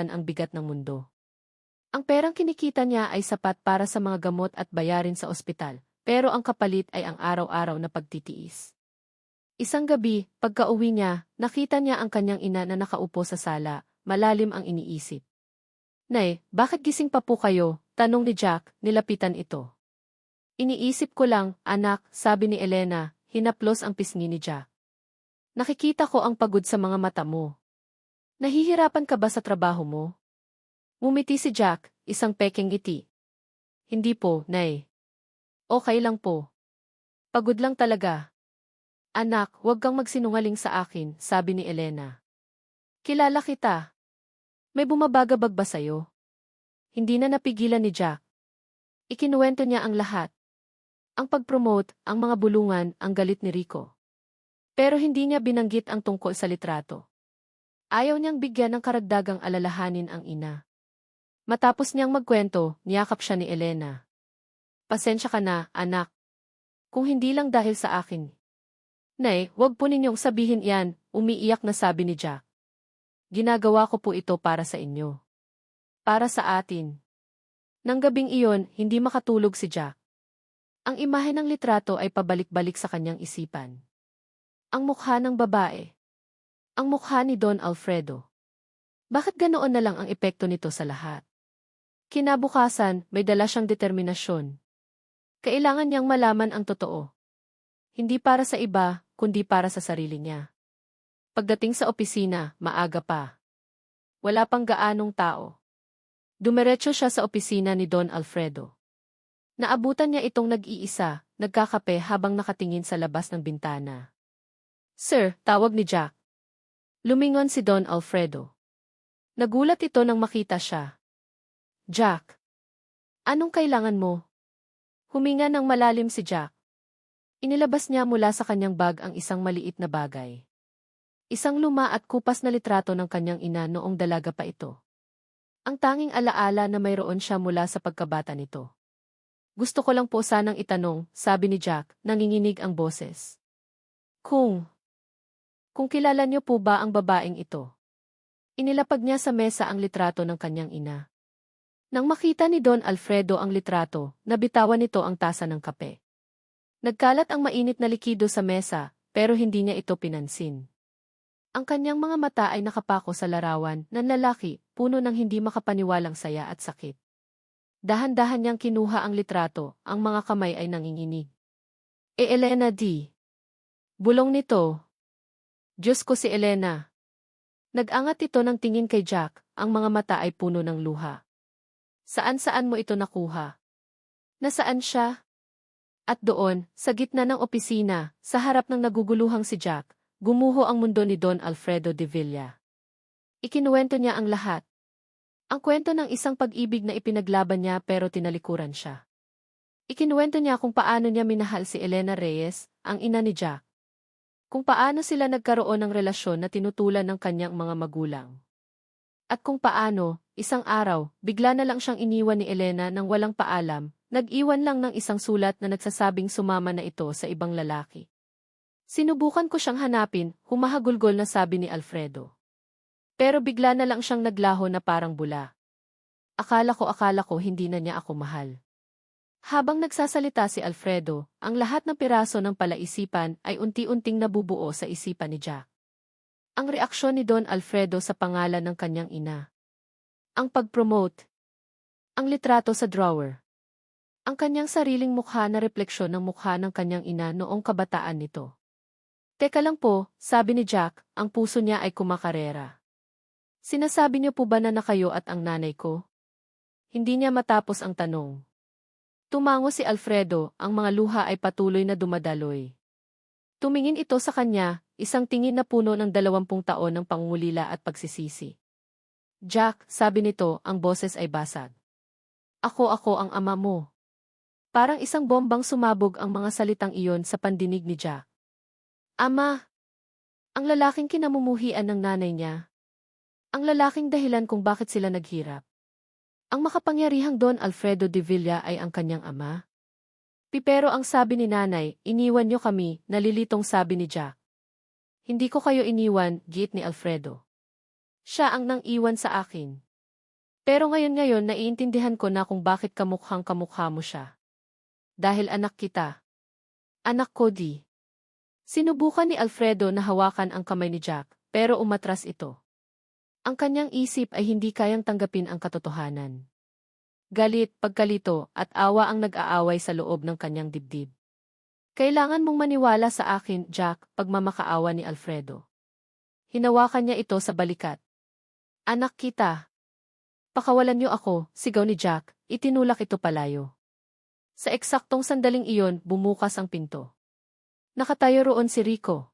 ang bigat ng mundo. Ang perang kinikita niya ay sapat para sa mga gamot at bayarin sa ospital, pero ang kapalit ay ang araw-araw na pagtitiis. Isang gabi, pagka-uwi niya, nakita niya ang kanyang ina na nakaupo sa sala, malalim ang iniisip. "Nay, bakit gising pa po kayo?" tanong ni Jack, nilapitan ito. "Iniisip ko lang, anak," sabi ni Elena, hinaplos ang pisngi ni Jack. "Nakikita ko ang pagod sa mga mata mo. Nahihirapan ka ba sa trabaho mo?" Ngumiti si Jack, isang pekeng ngiti. "Hindi po, Nay. Okay lang po. Pagod lang talaga." "Anak, huwag kang magsinungaling sa akin," sabi ni Elena. "Kilala kita. May bumabagabag ba sa'yo?" Hindi na napigilan ni Jack. Ikinuwento niya ang lahat. Ang pag-promote, ang mga bulungan, ang galit ni Rico. Pero hindi niya binanggit ang tungkol sa litrato. Ayaw niyang bigyan ng karagdagang alalahanin ang ina. Matapos niyang magkwento, niyakap siya ni Elena. "Pasensya ka na, anak. Kung hindi lang dahil sa akin." "Nay, huwag po ninyong sabihin iyan," umiiyak na sabi ni Jack. "Ginagawa ko po ito para sa inyo. Para sa atin." Nang gabing iyon, hindi makatulog si Jack. Ang imahe ng litrato ay pabalik-balik sa kanyang isipan. Ang mukha ng babae. Ang mukha ni Don Alfredo. Bakit ganoon na lang ang epekto nito sa lahat? Kinabukasan, may dala siyang determinasyon. Kailangan niyang malaman ang totoo. Hindi para sa iba, kundi para sa sarili niya. Pagdating sa opisina, maaga pa. Wala pang gaanong tao. Dumiretso siya sa opisina ni Don Alfredo. Naabutan niya itong nag-iisa, nagkakape habang nakatingin sa labas ng bintana. "Sir," tawag ni Jack. Lumingon si Don Alfredo. Nagulat ito nang makita siya. "Jack, anong kailangan mo?" Huminga ng malalim si Jack. Inilabas niya mula sa kanyang bag ang isang maliit na bagay. Isang luma at kupas na litrato ng kanyang ina noong dalaga pa ito. Ang tanging alaala na mayroon siya mula sa pagkabata nito. "Gusto ko lang po sanang itanong," sabi ni Jack, nanginginig ang boses. Kung kilala niyo po ba ang babaeng ito?" Inilapag niya sa mesa ang litrato ng kanyang ina. Nang makita ni Don Alfredo ang litrato, nabitawan nito ang tasa ng kape. Nagkalat ang mainit na likido sa mesa, pero hindi niya ito pinansin. Ang kanyang mga mata ay nakapako sa larawan ng lalaki, puno ng hindi makapaniwalang saya at sakit. Dahan-dahan niyang kinuha ang litrato, ang mga kamay ay nanginginig. Elena D. Bulong nito. Diyos ko si Elena. Nag-angat ito ng tingin kay Jack, ang mga mata ay puno ng luha. "Saan-saan mo ito nakuha? Nasaan siya?" At doon, sa gitna ng opisina, sa harap ng naguguluhang si Jack, gumuho ang mundo ni Don Alfredo de Villa. Ikinuwento niya ang lahat. Ang kwento ng isang pag-ibig na ipinaglaban niya pero tinalikuran siya. Ikinuwento niya kung paano niya minahal si Elena Reyes, ang ina ni Jack. Kung paano sila nagkaroon ng relasyon na tinutulan ng kanyang mga magulang. At kung paano, isang araw, bigla na lang siyang iniwan ni Elena nang walang paalam, nag-iwan lang ng isang sulat na nagsasabing sumama na ito sa ibang lalaki. "Sinubukan ko siyang hanapin," humahagulgol na sabi ni Alfredo. "Pero bigla na lang siyang naglaho na parang bula. Akala ko hindi na niya ako mahal." Habang nagsasalita si Alfredo, ang lahat ng piraso ng palaisipan ay unti-unting nabubuo sa isipan ni Jack. Ang reaksyon ni Don Alfredo sa pangalan ng kanyang ina. Ang pag-promote. Ang litrato sa drawer. Ang kanyang sariling mukha na refleksyon ng mukha ng kanyang ina noong kabataan nito. "Teka lang po," sabi ni Jack, ang puso niya ay kumakarera. "Sinasabi niyo po ba na kayo at ang nanay ko?" Hindi niya matapos ang tanong. Tumango si Alfredo, ang mga luha ay patuloy na dumadaloy. Tumingin ito sa kanya, isang tingin na puno ng 20 taon ng pangungulila at pagsisisi. "Jack," sabi nito, ang boses ay basag. Ako ang ama mo." Parang isang bombang sumabog ang mga salitang iyon sa pandinig ni Jack. "Ama." Ang lalaking kinamumuhian ng nanay niya. Ang lalaking dahilan kung bakit sila naghirap. Ang makapangyarihang Don Alfredo de Villa ay ang kanyang ama. Pero ang sabi ni nanay, "Iniwan niyo kami," nalilitong sabi ni Jack. "Hindi ko kayo iniwan," giit ni Alfredo. "Siya ang nang iwan sa akin." Pero ngayon naiintindihan ko na kung bakit kamukhang-kamukha mo siya. Dahil anak kita. Anak ko di. Sinubukan ni Alfredo na hawakan ang kamay ni Jack, pero umatras ito. Ang kanyang isip ay hindi kayang tanggapin ang katotohanan. Galit, pagkalito, at awa ang nag-aaway sa loob ng kanyang dibdib. Kailangan mong maniwala sa akin, Jack, pagmamakaawa ni Alfredo. Hinawakan niya ito sa balikat. Anak kita. Pakawalan niyo ako, sigaw ni Jack, itinulak ito palayo. Sa eksaktong sandaling iyon, bumukas ang pinto. Nakatayo roon si Rico.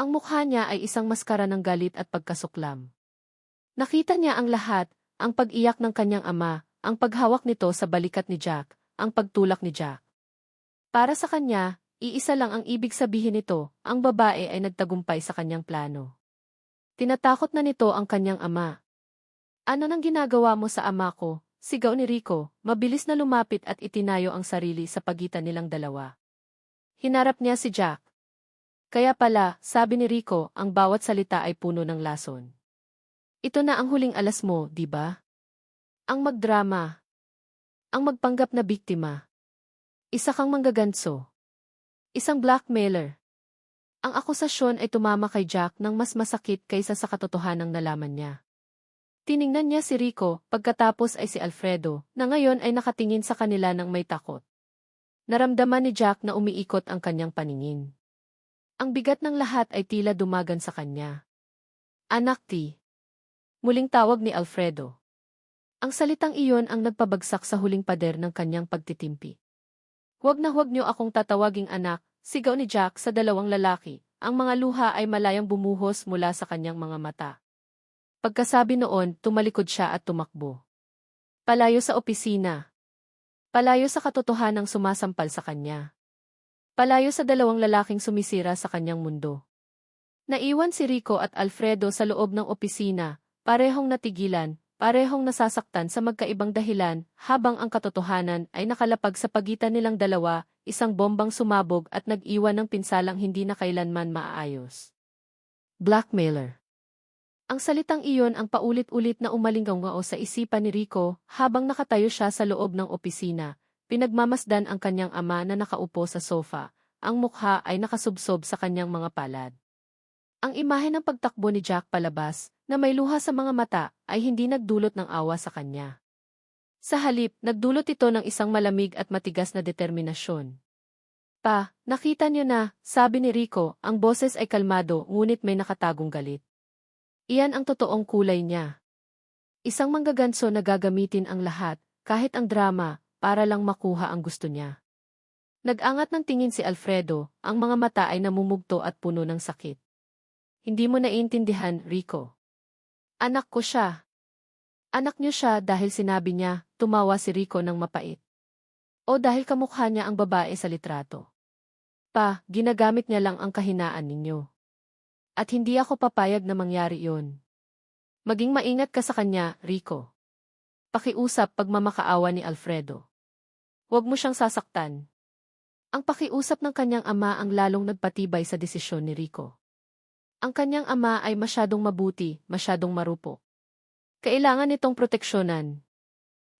Ang mukha niya ay isang maskara ng galit at pagkasuklam. Nakita niya ang lahat, ang pag-iyak ng kanyang ama, ang paghawak nito sa balikat ni Jack, ang pagtulak ni Jack. Para sa kanya, iisa lang ang ibig sabihin nito, ang babae ay nagtagumpay sa kanyang plano. Tinatakot na nito ang kanyang ama. Ano nang ginagawa mo sa ama ko? Sigaw ni Rico, mabilis na lumapit at itinayo ang sarili sa pagitan nilang dalawa. Hinarap niya si Jack. Kaya pala, sabi ni Rico, ang bawat salita ay puno ng lason. Ito na ang huling alas mo, di ba? Ang magdrama. Ang magpanggap na biktima. Isa kang manggaganso. Isang blackmailer. Ang akusasyon ay tumama kay Jack nang mas masakit kaysa sa katotohanang nalaman niya. Tiningnan niya si Rico, pagkatapos ay si Alfredo, na ngayon ay nakatingin sa kanila ng may takot. Naramdaman ni Jack na umiikot ang kanyang paningin. Ang bigat ng lahat ay tila dumagan sa kanya. Anak ti. Muling tawag ni Alfredo. Ang salitang iyon ang nagpabagsak sa huling pader ng kanyang pagtitimpi. Huwag niyo akong tatawaging anak, sigaw ni Jack sa dalawang lalaki, ang mga luha ay malayang bumuhos mula sa kanyang mga mata. Pagkasabi noon, tumalikod siya at tumakbo. Palayo sa opisina. Palayo sa katotohanang sumasampal sa kanya. Palayo sa dalawang lalaking sumisira sa kanyang mundo. Naiwan si Rico at Alfredo sa loob ng opisina, parehong natigilan, parehong nasasaktan sa magkaibang dahilan, habang ang katotohanan ay nakalapag sa pagitan nilang dalawa, isang bombang sumabog at nag-iwan ng pinsalang hindi na kailanman maaayos. Blackmailer. Ang salitang iyon ang paulit-ulit na umalinggaw sa isipan ni Rico habang nakatayo siya sa loob ng opisina, pinagmamasdan ang kanyang ama na nakaupo sa sofa, ang mukha ay nakasubsob sa kanyang mga palad. Ang imahe ng pagtakbo ni Jack palabas, na may luha sa mga mata, ay hindi nagdulot ng awa sa kanya. Sa halip, nagdulot ito ng isang malamig at matigas na determinasyon. Pa, nakita niyo na, sabi ni Rico, ang boses ay kalmado ngunit may nakatagong galit. Iyan ang totoong kulay niya. Isang manggaganso na gagamitin ang lahat, kahit ang drama, para lang makuha ang gusto niya. Nag-angat ng tingin si Alfredo, ang mga mata ay namumugto at puno ng sakit. Hindi mo naiintindihan, Rico. Anak ko siya. Anak niyo siya dahil sinabi niya, tumawa si Rico ng mapait. O dahil kamukha niya ang babae sa litrato. Pa, ginagamit niya lang ang kahinaan ninyo. At hindi ako papayag na mangyari iyon. Maging maingat ka sa kanya, Rico. Pakiusap pagmamakaawa ni Alfredo. Huwag mo siyang sasaktan. Ang pakiusap ng kanyang ama ang lalong nagpatibay sa desisyon ni Rico. Ang kanyang ama ay masyadong mabuti, masyadong marupok. Kailangan nitong proteksyonan.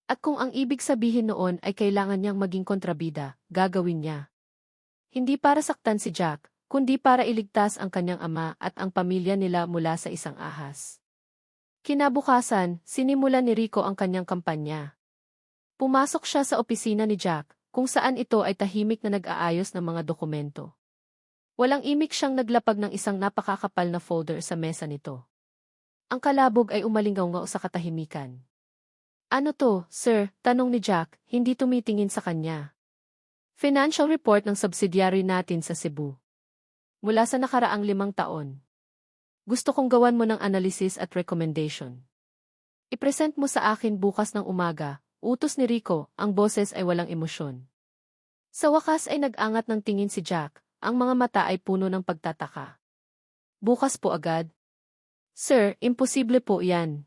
At kung ang ibig sabihin noon ay kailangan niyang maging kontrabida, gagawin niya. Hindi para saktan si Jack, kundi para iligtas ang kanyang ama at ang pamilya nila mula sa isang ahas. Kinabukasan, sinimulan ni Rico ang kanyang kampanya. Pumasok siya sa opisina ni Jack, kung saan ito ay tahimik na nag-aayos ng mga dokumento. Walang imik siyang naglapag ng isang napakakapal na folder sa mesa nito. Ang kalabog ay umalingaw sa katahimikan. Ano to, sir? Tanong ni Jack, hindi tumitingin sa kanya. Financial report ng subsidiary natin sa Cebu. Mula sa nakaraang 5 taon. Gusto kong gawan mo ng analysis at recommendation. I-present mo sa akin bukas ng umaga, utos ni Rico, ang boses ay walang emosyon. Sa wakas ay nag-angat ng tingin si Jack, ang mga mata ay puno ng pagtataka. Bukas po agad? Sir, imposible po yan.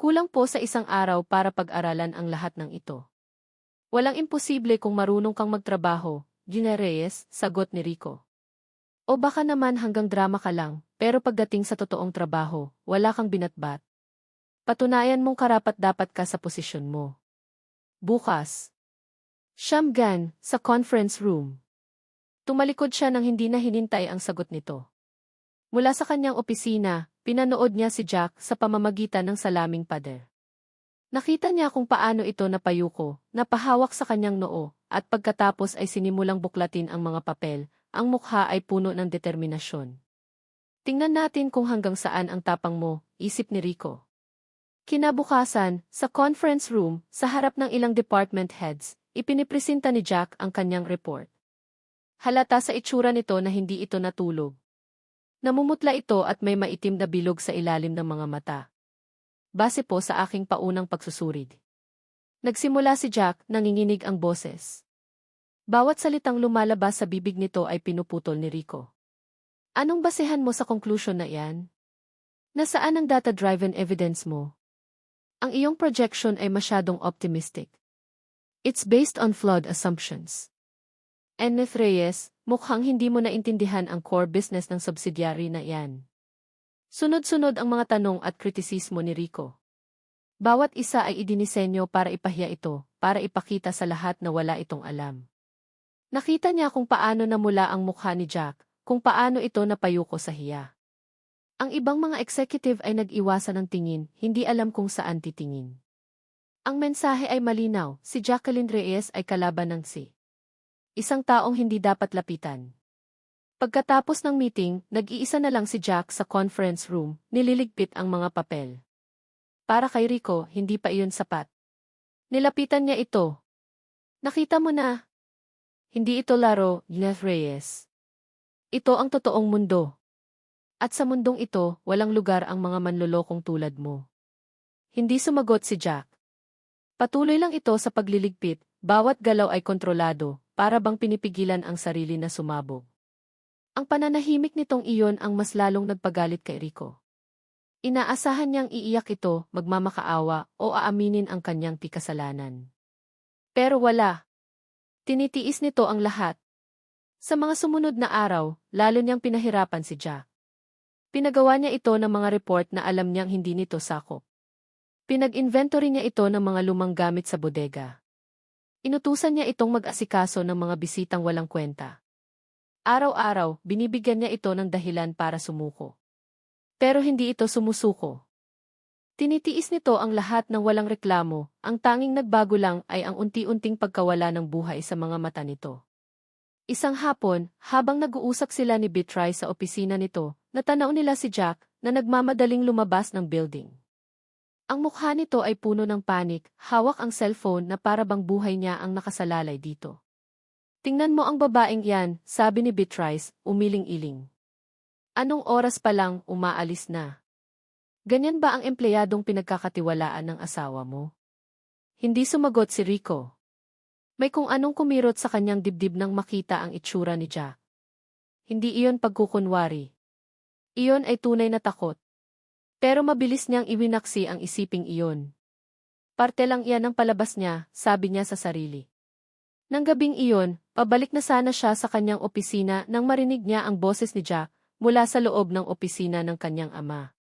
Kulang po sa isang araw para pag-aralan ang lahat ng ito. Walang imposible kung marunong kang magtrabaho, Gina Reyes, sagot ni Rico. O baka naman hanggang drama ka lang, pero pagdating sa totoong trabaho, wala kang binatbat. Patunayan mong karapat-dapat ka sa posisyon mo. Bukas. Shamgan, sa conference room. Tumalikod siya nang hindi na hinintay ang sagot nito. Mula sa kanyang opisina, pinanood niya si Jack sa pamamagitan ng salaming pader. Nakita niya kung paano ito napayuko, napahawak sa kanyang noo, at pagkatapos ay sinimulang buklatin ang mga papel, ang mukha ay puno ng determinasyon. Tingnan natin kung hanggang saan ang tapang mo, isip ni Rico. Kinabukasan, sa conference room, sa harap ng ilang department heads, ipinipresenta ni Jack ang kanyang report. Halata sa itsura nito na hindi ito natulog. Namumutla ito at may maitim na bilog sa ilalim ng mga mata. Base po sa aking paunang pagsusurid. Nagsimula si Jack, nanginginig ang boses. Bawat salitang lumalabas sa bibig nito ay pinuputol ni Rico. Anong basehan mo sa conclusion na iyan? Nasaan ang data-driven evidence mo? Ang iyong projection ay masyadong optimistic. It's based on flawed assumptions. Enneth Reyes, mukhang hindi mo naintindihan ang core business ng subsidiary na iyan. Sunod-sunod ang mga tanong at kritisismo ni Rico. Bawat isa ay idinisenyo para ipahiya ito, para ipakita sa lahat na wala itong alam. Nakita niya kung paano namula ang mukha ni Jack, kung paano ito napayuko sa hiya. Ang ibang mga executive ay nag-iwasan ng tingin, hindi alam kung saan titingin. Ang mensahe ay malinaw, si Jacqueline Reyes ay kalaban ng isang taong hindi dapat lapitan. Pagkatapos ng meeting, nag-iisa na lang si Jack sa conference room, nililigpit ang mga papel. Para kay Rico, hindi pa iyon sapat. Nilapitan niya ito. Nakita mo na. Hindi ito laro, Enneth Reyes. Ito ang totoong mundo. At sa mundong ito, walang lugar ang mga manlolokong tulad mo. Hindi sumagot si Jack. Patuloy lang ito sa pagliligpit, bawat galaw ay kontrolado, para bang pinipigilan ang sarili na sumabog. Ang pananahimik nitong iyon ang mas lalong nagpagalit kay Rico. Inaasahan niyang iiyak ito, magmamakaawa, o aaminin ang kanyang pikasalanan. Pero wala. Tinitiis nito ang lahat. Sa mga sumunod na araw, lalo niyang pinahirapan si Jack. Pinagawa niya ito ng mga report na alam niyang hindi nito sakop. Pinag-inventory niya ito ng mga lumang gamit sa bodega. Inutusan niya itong mag-asikaso ng mga bisitang walang kwenta. Araw-araw, binibigyan niya ito ng dahilan para sumuko. Pero hindi ito sumusuko. Tinitiis nito ang lahat ng walang reklamo, ang tanging nagbago lang ay ang unti-unting pagkawala ng buhay sa mga mata nito. Isang hapon, habang nag-uusap sila ni Beatrice sa opisina nito, natanaw nila si Jack na nagmamadaling lumabas ng building. Ang mukha nito ay puno ng panik, hawak ang cellphone na para bang buhay niya ang nakasalalay dito. Tingnan mo ang babaeng yan, sabi ni Beatrice, umiling-iling. Anong oras pa lang, umaalis na. Ganyan ba ang empleyadong pinagkakatiwalaan ng asawa mo? Hindi sumagot si Rico. May kung anong kumirot sa kanyang dibdib nang makita ang itsura ni Jack. Hindi iyon pagkukunwari. Iyon ay tunay na takot. Pero mabilis niyang iwinaksi ang isiping iyon. Parte lang iyan ng palabas niya, sabi niya sa sarili. Nang gabing iyon, pabalik na sana siya sa kanyang opisina nang marinig niya ang boses ni Jack mula sa loob ng opisina ng kanyang ama.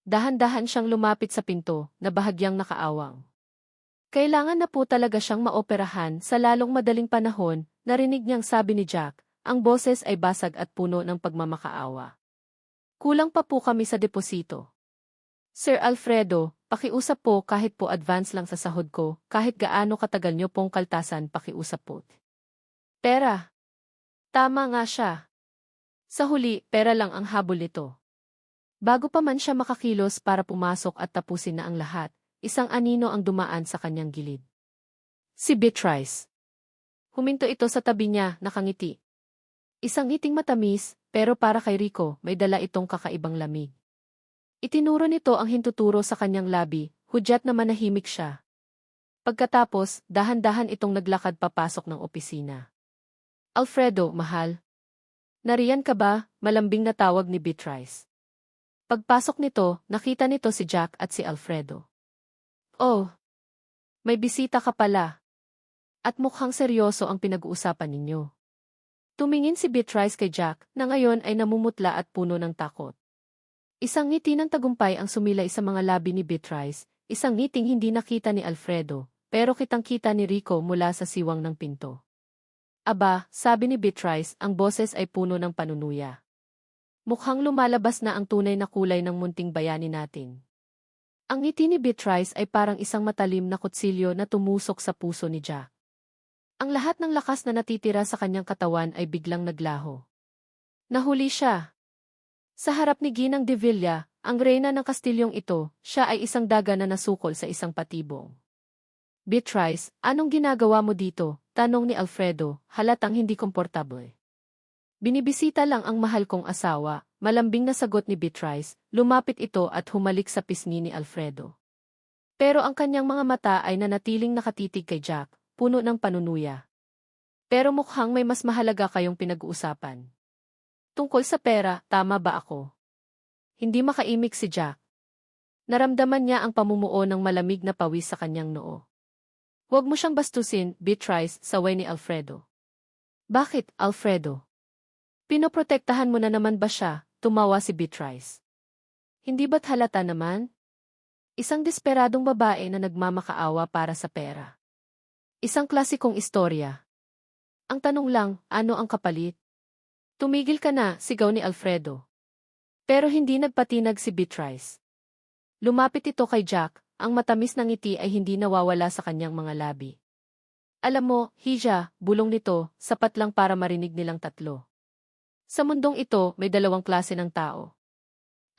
Dahan-dahan siyang lumapit sa pinto, na bahagyang nakaawang. Kailangan na po talaga siyang maoperahan sa lalong madaling panahon, narinig niyang sabi ni Jack, ang boses ay basag at puno ng pagmamakaawa. Kulang pa po kami sa deposito. Sir Alfredo, pakiusap po kahit po advance lang sa sahod ko, kahit gaano katagal niyo pong kaltasan pakiusap po. Pera. Tama nga siya. Sa huli, pera lang ang habol nito. Bago pa man siya makakilos para pumasok at tapusin na ang lahat, isang anino ang dumaan sa kanyang gilid. Si Beatrice. Huminto ito sa tabi niya, nakangiti. Isang ngiting matamis, pero para kay Rico, may dala itong kakaibang lamig. Itinuro nito ang hintuturo sa kanyang labi, hudyat na manahimik siya. Pagkatapos, dahan-dahan itong naglakad papasok ng opisina. Alfredo, mahal. Nariyan ka ba? Malambing na tawag ni Beatrice. Pagpasok nito, nakita nito si Jack at si Alfredo. Oh, may bisita ka pala. At mukhang seryoso ang pinag-uusapan ninyo. Tumingin si Beatrice kay Jack na ngayon ay namumutla at puno ng takot. Isang ngiti ng tagumpay ang sumilay sa mga labi ni Beatrice, isang ngiting hindi nakita ni Alfredo, pero kitang-kita ni Rico mula sa siwang ng pinto. Aba, sabi ni Beatrice, ang boses ay puno ng panunuya. Mukhang lumalabas na ang tunay na kulay ng munting bayani natin. Ang ngiti ni Beatrice ay parang isang matalim na kutsilyo na tumusok sa puso ni Jack. Ang lahat ng lakas na natitira sa kanyang katawan ay biglang naglaho. Nahuli siya. Sa harap ni Ginang de Villa, ang reyna ng kastilyong ito, siya ay isang daga na nasukol sa isang patibong. Beatrice, anong ginagawa mo dito? Tanong ni Alfredo, halatang hindi komportable. Binibisita lang ang mahal kong asawa, malambing na sagot ni Beatrice, lumapit ito at humalik sa pisngi ni Alfredo. Pero ang kanyang mga mata ay nanatiling nakatitig kay Jack, puno ng panunuya. Pero mukhang may mas mahalaga kayong pinag-uusapan. Tungkol sa pera, tama ba ako? Hindi makaimik si Jack. Naramdaman niya ang pamumuo ng malamig na pawis sa kanyang noo. Huwag mo siyang bastusin, Beatrice, saway ni Alfredo. Bakit, Alfredo? Pinoprotektahan mo na naman ba siya? Tumawa si Beatrice. Hindi ba't halata naman? Isang desperadong babae na nagmamakaawa para sa pera. Isang klasikong istorya. Ang tanong lang, ano ang kapalit? Tumigil ka na, sigaw ni Alfredo. Pero hindi nagpatinag si Beatrice. Lumapit ito kay Jack, ang matamis na ngiti ay hindi nawawala sa kanyang mga labi. Alam mo, Hija, bulong nito, sapat lang para marinig nilang tatlo. Sa mundong ito, may dalawang klase ng tao.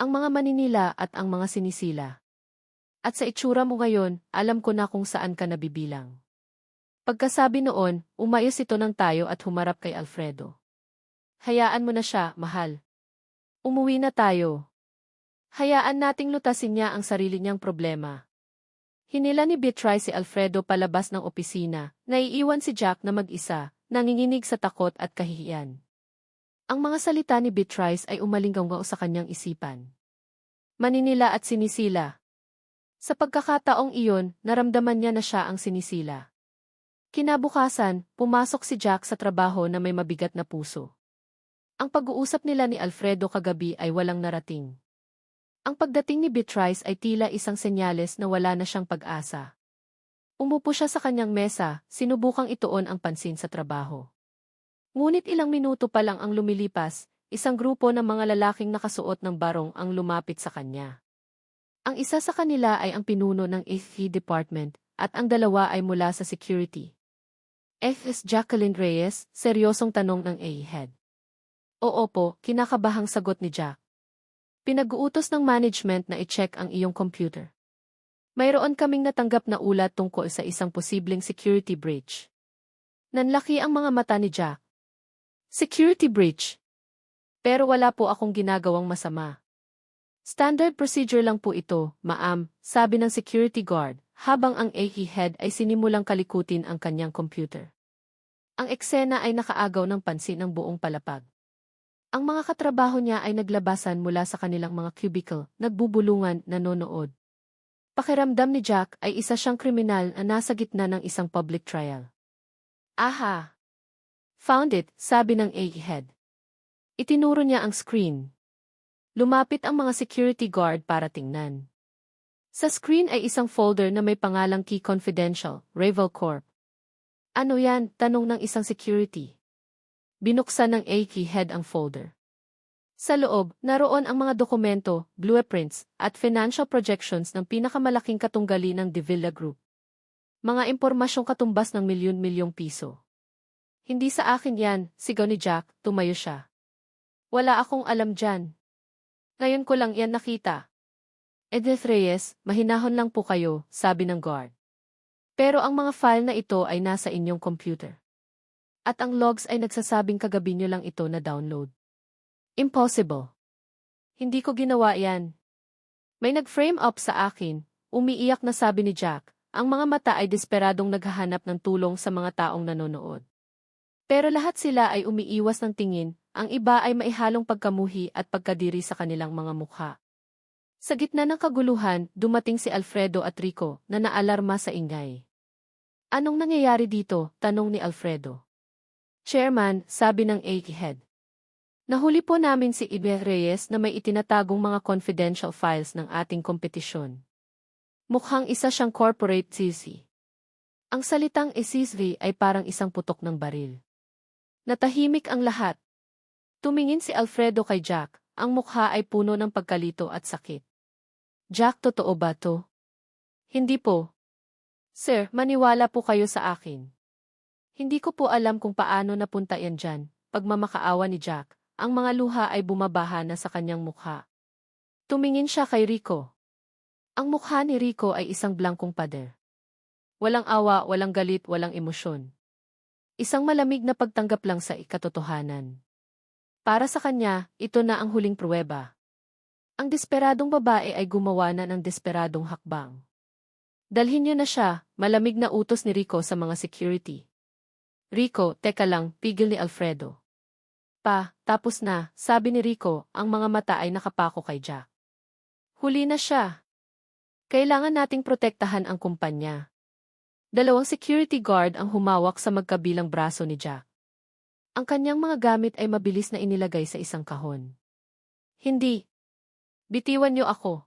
Ang mga maninila at ang mga sinisila. At sa itsura mo ngayon, alam ko na kung saan ka nabibilang. Pagkasabi noon, umayos ito ng tayo at humarap kay Alfredo. Hayaan mo na siya, mahal. Umuwi na tayo. Hayaan nating lutasin niya ang sarili niyang problema. Hinila ni Beatrice si Alfredo palabas ng opisina, naiiwan si Jack na mag-isa, nanginginig sa takot at kahihiyan. Ang mga salita ni Beatrice ay umalinggaw sa kanyang isipan. Maninila at sinisila. Sa pagkakataong iyon, naramdaman niya na siya ang sinisila. Kinabukasan, pumasok si Jack sa trabaho na may mabigat na puso. Ang pag-uusap nila ni Alfredo kagabi ay walang narating. Ang pagdating ni Beatrice ay tila isang senyales na wala na siyang pag-asa. Umupo siya sa kanyang mesa, sinubukang ituon ang pansin sa trabaho. Ngunit ilang minuto pa lang ang lumilipas, isang grupo ng mga lalaking nakasuot ng barong ang lumapit sa kanya. Ang isa sa kanila ay ang pinuno ng FE Department, at ang dalawa ay mula sa security. FS Jacqueline Reyes, seryosong tanong ng A-head. Oo po, kinakabahang sagot ni Jack. Pinag-uutos ng management na i-check ang iyong computer. Mayroon kaming natanggap na ulat tungkol sa isang posibleng security breach. Nanlaki ang mga mata ni Jack. Security breach. Pero wala po akong ginagawang masama. Standard procedure lang po ito, ma'am, sabi ng security guard, habang ang AE head ay sinimulang kalikutin ang kanyang computer. Ang eksena ay nakaagaw ng pansin ng buong palapag. Ang mga katrabaho niya ay naglabasan mula sa kanilang mga cubicle, nagbubulungan, nanonood. Pakiramdam ni Jack ay isa siyang kriminal na nasa gitna ng isang public trial. Aha! Found it, sabi ng AE head. Itinuro niya ang screen. Lumapit ang mga security guard para tingnan. Sa screen ay isang folder na may pangalang Key Confidential, Ravel Corp. Ano yan? Tanong ng isang security. Binuksan ng AE head ang folder. Sa loob, naroon ang mga dokumento, blueprints, at financial projections ng pinakamalaking katunggali ng De Villa Group. Mga impormasyong katumbas ng milyon-milyong piso. Hindi sa akin yan, sigaw ni Jack, tumayo siya. Wala akong alam dyan. Ngayon ko lang yan nakita. Edith Reyes, mahinahon lang po kayo, sabi ng guard. Pero ang mga file na ito ay nasa inyong computer. At ang logs ay nagsasabing kagabi nyo lang ito na download. Impossible. Hindi ko ginawa yan. May nag-frame up sa akin, umiiyak na sabi ni Jack, ang mga mata ay desperadong naghahanap ng tulong sa mga taong nanonood. Pero lahat sila ay umiiwas ng tingin, ang iba ay maihalong pagkamuhi at pagkadiri sa kanilang mga mukha. Sa gitna ng kaguluhan, dumating si Alfredo at Rico na naalarma sa ingay. Anong nangyayari dito? Tanong ni Alfredo. Chairman, sabi ng AE head. Nahuli po namin si Ibe Reyes na may itinatagong mga confidential files ng ating kompetisyon. Mukhang isa siyang corporate sisi. Ang salitang SISV ay parang isang putok ng baril. Natahimik ang lahat. Tumingin si Alfredo kay Jack, ang mukha ay puno ng pagkalito at sakit. Jack, totoo ba to? Hindi po. Sir, maniwala po kayo sa akin. Hindi ko po alam kung paano napunta yan dyan. Pagmamakaawa ni Jack, ang mga luha ay bumabaha na sa kanyang mukha. Tumingin siya kay Rico. Ang mukha ni Rico ay isang blankong pader. Walang awa, walang galit, walang emosyon. Isang malamig na pagtanggap lang sa ikatotohanan. Para sa kanya, ito na ang huling pruweba. Ang desperadong babae ay gumawa na ng desperadong hakbang. Dalhin niyo na siya, malamig na utos ni Rico sa mga security. Rico, teka lang, pigil ni Alfredo. Pa, tapos na, sabi ni Rico, ang mga mata ay nakapako kay Jack. Huli na siya. Kailangan nating protektahan ang kumpanya. Dalawang security guard ang humawak sa magkabilang braso ni Jack. Ang kanyang mga gamit ay mabilis na inilagay sa isang kahon. Hindi. Bitiwan niyo ako.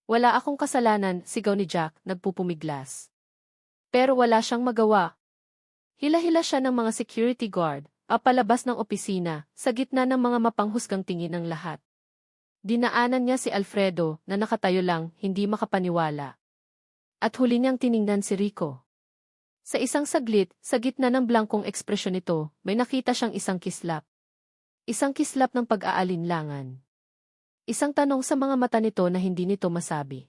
Wala akong kasalanan, sigaw ni Jack, nagpupumiglas. Pero wala siyang magawa. Hila-hila siya ng mga security guard, papalabas ng opisina, sa gitna ng mga mapanghusgang tingin ng lahat. Dinaanan niya si Alfredo, na nakatayo lang, hindi makapaniwala. At huli niyang tiningnan si Rico. Sa isang saglit, sa gitna ng blankong ekspresyon nito, may nakita siyang isang kislap. Isang kislap ng pag-aalinlangan. Isang tanong sa mga mata nito na hindi nito masabi.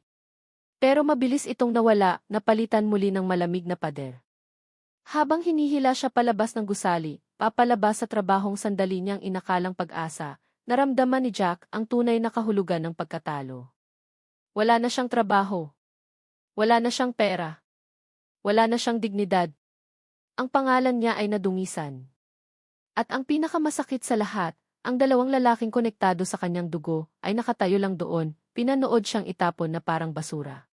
Pero mabilis itong nawala, napalitan muli ng malamig na pader. Habang hinihila siya palabas ng gusali, papalabas sa trabahong sandali niyang inakalang pag-asa, naramdaman ni Jack ang tunay na kahulugan ng pagkatalo. Wala na siyang trabaho. Wala na siyang pera. Wala na siyang dignidad. Ang pangalan niya ay nadungisan. At ang pinakamasakit sa lahat, ang dalawang lalaking konektado sa kanyang dugo ay nakatayo lang doon, pinanood siyang itapon na parang basura.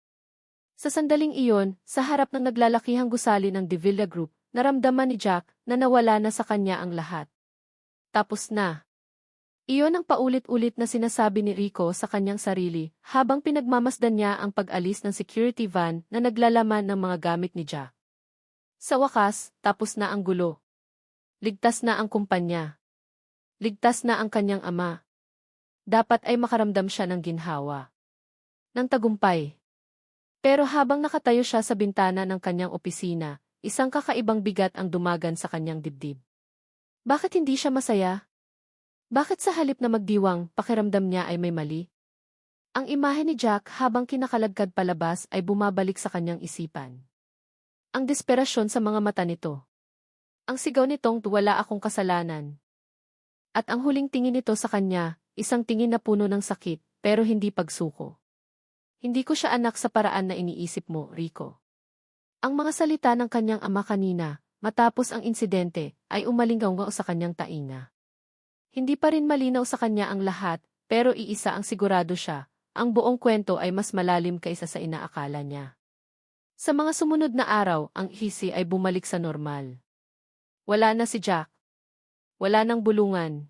Sa sandaling iyon, sa harap ng naglalakihang gusali ng De Villa Group, naramdaman ni Jack na nawala na sa kanya ang lahat. Tapos na. Iyon ang paulit-ulit na sinasabi ni Rico sa kanyang sarili habang pinagmamasdan niya ang pag-alis ng security van na naglalaman ng mga gamit ni Jack. Sa wakas, tapos na ang gulo. Ligtas na ang kumpanya. Ligtas na ang kanyang ama. Dapat ay makaramdam siya ng ginhawa. Ng tagumpay. Pero habang nakatayo siya sa bintana ng kanyang opisina, isang kakaibang bigat ang dumagan sa kanyang dibdib. Bakit hindi siya masaya? Bakit sa halip na magdiwang, pakiramdam niya ay may mali? Ang imahe ni Jack habang kinakalagkad palabas ay bumabalik sa kanyang isipan. Ang desperasyon sa mga mata nito. Ang sigaw nitong wala akong kasalanan. At ang huling tingin nito sa kanya, isang tingin na puno ng sakit, pero hindi pagsuko. Hindi ko siya anak sa paraan na iniisip mo, Rico. Ang mga salita ng kanyang ama kanina, matapos ang insidente, ay umalingaw sa kanyang tainga. Hindi pa rin malinaw sa kanya ang lahat, pero iisa ang sigurado siya, ang buong kwento ay mas malalim kaysa sa inaakala niya. Sa mga sumunod na araw, ang hisi ay bumalik sa normal. Wala na si Jack. Wala nang bulungan.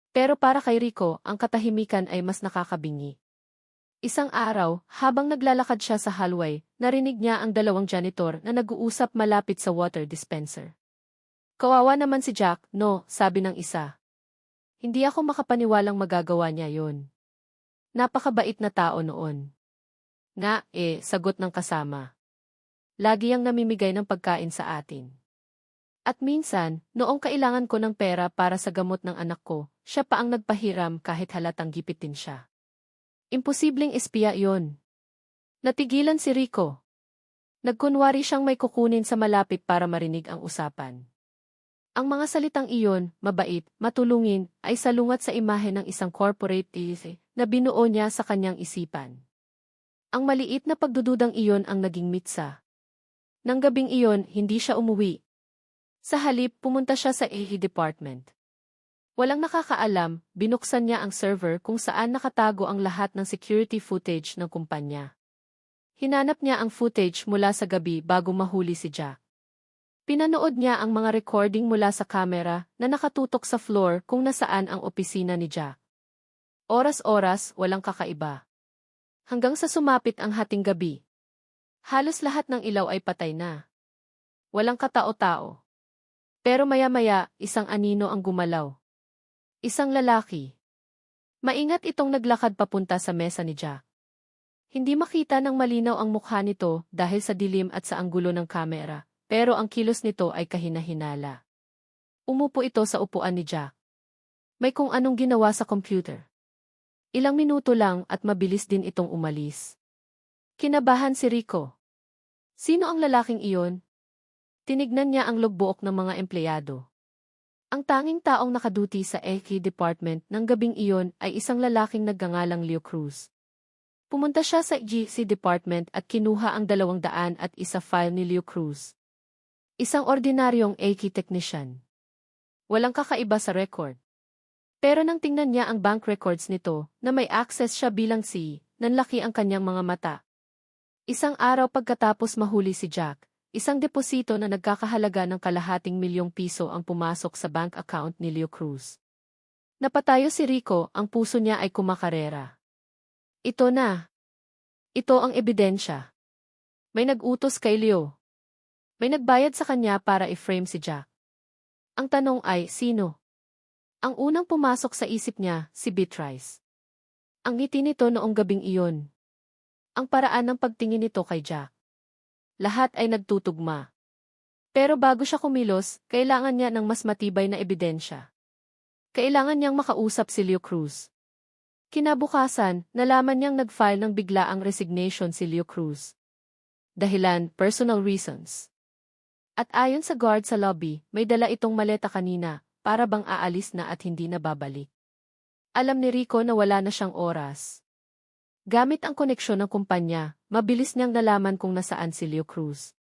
Pero para kay Rico, ang katahimikan ay mas nakakabingi. Isang araw, habang naglalakad siya sa hallway, narinig niya ang dalawang janitor na nag-uusap malapit sa water dispenser. Kawawa naman si Jack, no, sabi ng isa. Hindi ako makapaniwalang magagawa niya yon. Napakabait na tao noon. Nga, sagot ng kasama. Lagi yang namimigay ng pagkain sa atin. At minsan, noong kailangan ko ng pera para sa gamot ng anak ko, siya pa ang nagpahiram kahit halatang gipitin siya. Imposibleng espiya yon. Natigilan si Rico. Nagkunwari siyang may kukunin sa malapit para marinig ang usapan. Ang mga salitang iyon, mabait, matulungin, ay salungat sa imahe ng isang corporate na binuo niya sa kanyang isipan. Ang maliit na pagdududang iyon ang naging mitsa. Nang gabing iyon, hindi siya umuwi. Sa halip, pumunta siya sa AE department. Walang nakakaalam, binuksan niya ang server kung saan nakatago ang lahat ng security footage ng kumpanya. Hinanap niya ang footage mula sa gabi bago mahuli si Jack. Pinanood niya ang mga recording mula sa kamera na nakatutok sa floor kung nasaan ang opisina ni Jack. Oras-oras, walang kakaiba. Hanggang sa sumapit ang hating gabi. Halos lahat ng ilaw ay patay na. Walang katao-tao. Pero maya-maya, isang anino ang gumalaw. Isang lalaki. Maingat itong naglakad papunta sa mesa ni Jack. Hindi makita ng malinaw ang mukha nito dahil sa dilim at sa anggulo ng kamera, pero ang kilos nito ay kahina-hinala. Umupo ito sa upuan ni Jack. May kung anong ginawa sa computer. Ilang minuto lang at mabilis din itong umalis. Kinabahan si Rico. Sino ang lalaking iyon? Tinignan niya ang logbook ng mga empleyado. Ang tanging taong nakaduty sa EK department ng gabing iyon ay isang lalaking nagngangalang Leo Cruz. Pumunta siya sa GC department at kinuha ang 201 file ni Leo Cruz. Isang ordinaryong EK technician. Walang kakaiba sa record. Pero nang tingnan niya ang bank records nito na may access siya bilang nanlaki ang kanyang mga mata. Isang araw pagkatapos mahuli si Jack, isang deposito na nagkakahalaga ng ₱250,000 ang pumasok sa bank account ni Leo Cruz. Napatayo si Rico, ang puso niya ay kumakarera. Ito na. Ito ang ebidensya. May nag-utos kay Leo. May nagbayad sa kanya para i-frame si Jack. Ang tanong ay, sino? Ang unang pumasok sa isip niya, si Beatrice. Ang ngiti nito noong gabing iyon. Ang paraan ng pagtingin nito kay Jack. Lahat ay nagtutugma. Pero bago siya kumilos, kailangan niya ng mas matibay na ebidensya. Kailangan niyang makausap si Leo Cruz. Kinabukasan, nalaman niyang nag-file ng biglaang resignation si Leo Cruz. Dahilan, personal reasons. At ayon sa guard sa lobby, may dala itong maleta kanina, para bang aalis na at hindi na babalik. Alam ni Rico na wala na siyang oras. Gamit ang koneksyon ng kumpanya, mabilis niyang nalaman kung nasaan si Leo Cruz.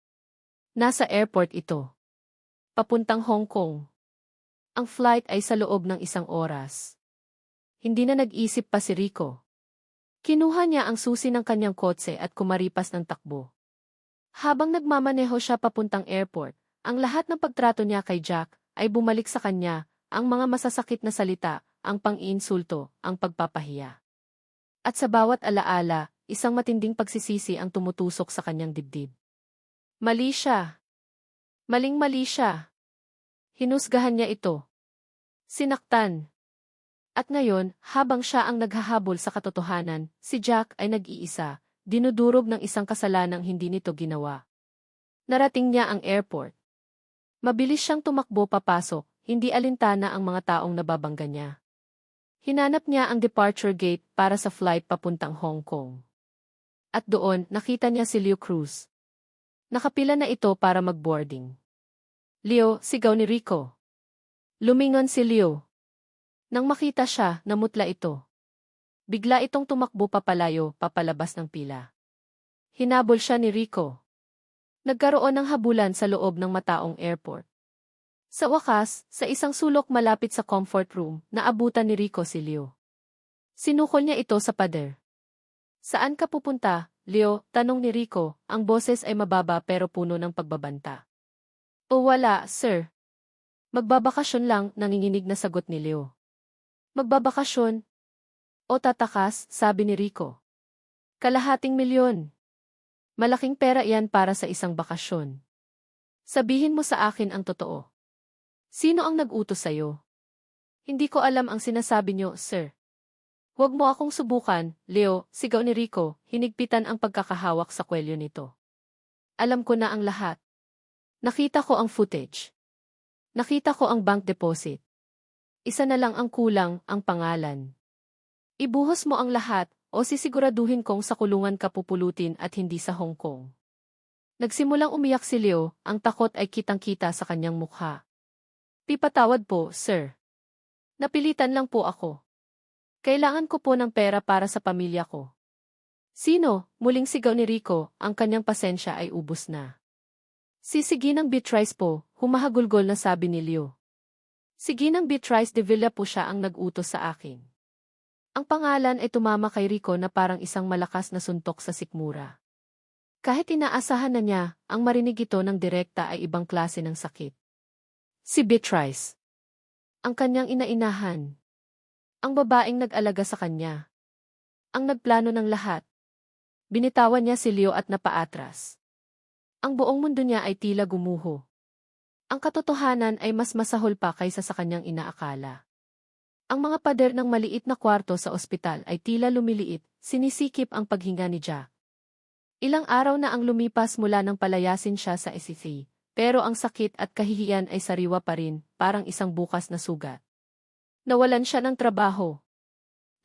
Nasa airport ito. Papuntang Hong Kong. Ang flight ay sa loob ng 1 oras. Hindi na nag-isip pa si Rico. Kinuha niya ang susi ng kanyang kotse at kumaripas ng takbo. Habang nagmamaneho siya papuntang airport, ang lahat ng pagtrato niya kay Jack ay bumalik sa kanya, ang mga masasakit na salita, ang pang-iinsulto, ang pagpapahiya. At sa bawat alaala, isang matinding pagsisisi ang tumutusok sa kanyang dibdib. Mali siya. Maling-mali siya. Hinusgahan niya ito. Sinaktan. At ngayon, habang siya ang naghahabol sa katotohanan, si Jack ay nag-iisa, dinudurog ng isang kasalanang hindi nito ginawa. Narating niya ang airport. Mabilis siyang tumakbo papasok, hindi alintana ang mga taong nababangga niya. Hinanap niya ang departure gate para sa flight papuntang Hong Kong. At doon, nakita niya si Leo Cruz. Nakapila na ito para mag-boarding. Leo, sigaw ni Rico. Lumingon si Leo. Nang makita siya, namutla ito. Bigla itong tumakbo papalayo, papalabas ng pila. Hinabol siya ni Rico. Nagkaroon ng habulan sa loob ng mataong airport. Sa wakas, sa isang sulok malapit sa comfort room, naabutan ni Rico si Leo. Sinukol niya ito sa pader. Saan ka pupunta, Leo? Tanong ni Rico, ang boses ay mababa pero puno ng pagbabanta. O wala, sir. Magbabakasyon lang, nanginginig na sagot ni Leo. Magbabakasyon? O tatakas, sabi ni Rico. $250,000. Malaking pera iyan para sa isang bakasyon. Sabihin mo sa akin ang totoo. Sino ang nag-utos sa'yo? Hindi ko alam ang sinasabi niyo, sir. Huwag mo akong subukan, Leo, sigaw ni Rico, hinigpitan ang pagkakahawak sa kwelyo nito. Alam ko na ang lahat. Nakita ko ang footage. Nakita ko ang bank deposit. Isa na lang ang kulang, ang pangalan. Ibuhos mo ang lahat, o sisiguraduhin kong sa kulungan ka pupulutin at hindi sa Hong Kong. Nagsimulang umiyak si Leo, ang takot ay kitang-kita sa kanyang mukha. Pipatawad po, sir. Napilitan lang po ako. Kailangan ko po ng pera para sa pamilya ko. Sino? Muling sigaw ni Rico, ang kanyang pasensya ay ubos na. Sigininang Beatrice po, humahagulgol na sabi ni Leo. Siginang Beatrice de Villa po siya ang nag-utos sa akin. Ang pangalan ay tumama kay Rico na parang isang malakas na suntok sa sikmura. Kahit inaasahan na niya, ang marinig ito ng direkta ay ibang klase ng sakit. Si Beatrice. Ang kanyang inainahan. Ang babaeng nag-alaga sa kanya. Ang nagplano ng lahat. Binitawan niya si Leo at napaatras. Ang buong mundo niya ay tila gumuho. Ang katotohanan ay mas masahol pa kaysa sa kanyang inaakala. Ang mga pader ng maliit na kwarto sa ospital ay tila lumiliit, sinisikip ang paghinga ni Jack. Ilang araw na ang lumipas mula nang palayasin siya sa SCC, pero ang sakit at kahihiyan ay sariwa pa rin, parang isang bukas na sugat. Nawalan siya ng trabaho.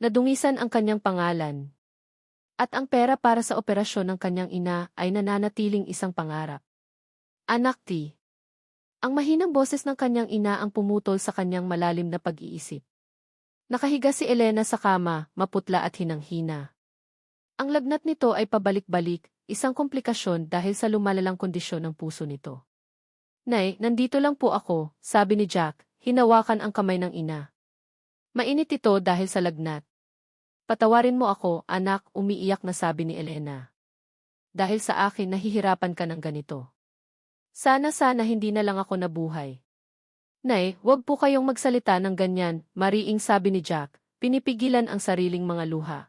Nadungisan ang kanyang pangalan. At ang pera para sa operasyon ng kanyang ina ay nananatiling isang pangarap. Anak T. Ang mahinang boses ng kanyang ina ang pumutol sa kanyang malalim na pag-iisip. Nakahiga si Elena sa kama, maputla at hinang-hina. Ang lagnat nito ay pabalik-balik, isang komplikasyon dahil sa lumalalang kondisyon ng puso nito. Nay, nandito lang po ako, sabi ni Jack, hinawakan ang kamay ng ina. Mainit ito dahil sa lagnat. Patawarin mo ako, anak, umiiyak na sabi ni Elena. Dahil sa akin nahihirapan ka ng ganito. Sana hindi na lang ako nabuhay. Nay, wag po kayong magsalita ng ganyan, mariing sabi ni Jack, pinipigilan ang sariling mga luha.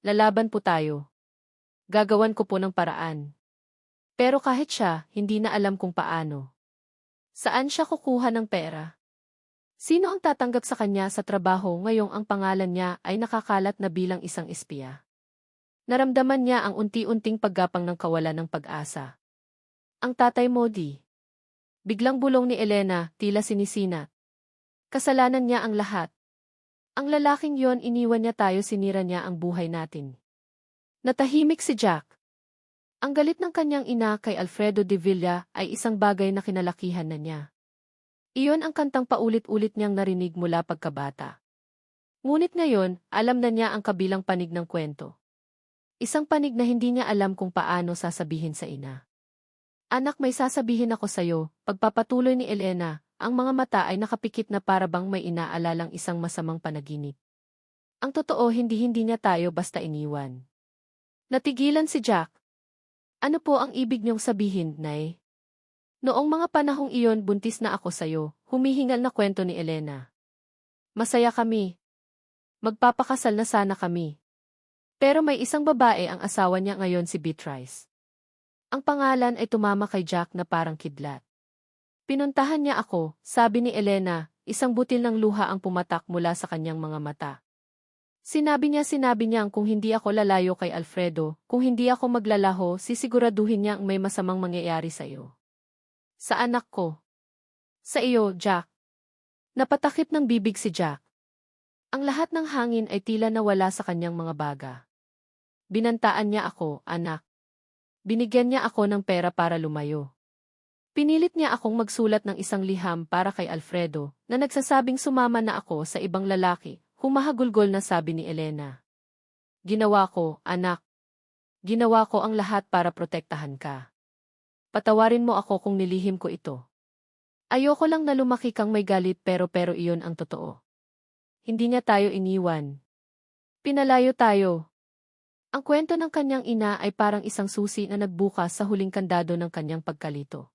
Lalaban po tayo. Gagawan ko po ng paraan. Pero kahit siya, hindi na alam kung paano. Saan siya kukuha ng pera? Sino ang tatanggap sa kanya sa trabaho ngayong ang pangalan niya ay nakakalat na bilang isang espiya? Naramdaman niya ang unti-unting paggapang ng kawalan ng pag-asa. Ang tatay mo di. Biglang bulong ni Elena, tila sinisinat. Kasalanan niya ang lahat. Ang lalaking yon iniwan niya tayo, sinira niya ang buhay natin. Natahimik si Jack. Ang galit ng kanyang ina kay Alfredo de Villa ay isang bagay na kinalakihan na niya. Iyon ang kantang paulit-ulit niyang narinig mula pagkabata. Ngunit ngayon, alam na niya ang kabilang panig ng kwento. Isang panig na hindi niya alam kung paano sasabihin sa ina. Anak, may sasabihin ako sa'yo, pagpapatuloy ni Elena, ang mga mata ay nakapikit na para bang may inaalalang isang masamang panaginip. Ang totoo, hindi niya tayo basta iniwan. Natigilan si Jack. Ano po ang ibig niyong sabihin, Nay? Noong mga panahong iyon buntis na ako sa'yo, humihingal na kwento ni Elena. Masaya kami. Magpapakasal na sana kami. Pero may isang babae ang asawa niya ngayon, si Beatrice. Ang pangalan ay tumama kay Jack na parang kidlat. Pinuntahan niya ako, sabi ni Elena, isang butil ng luha ang pumatak mula sa kanyang mga mata. Sinabi niya kung hindi ako lalayo kay Alfredo, kung hindi ako maglalaho, sisiguraduhin niya ang may masamang mangyayari sa iyo. Sa anak ko. Sa iyo, Jack. Napatakip ng bibig si Jack. Ang lahat ng hangin ay tila nawala sa kanyang mga baga. Binantaan niya ako, anak. Binigyan niya ako ng pera para lumayo. Pinilit niya akong magsulat ng isang liham para kay Alfredo, na nagsasabing sumama na ako sa ibang lalaki, humahagulgol na sabi ni Elena. Ginawa ko, anak. Ginawa ko ang lahat para protektahan ka. Patawarin mo ako kung nilihim ko ito. Ayoko lang na lumaki kang may galit pero iyon ang totoo. Hindi niya tayo iniwan. Pinalayo tayo. Ang kwento ng kanyang ina ay parang isang susi na nagbukas sa huling kandado ng kanyang pagkalito.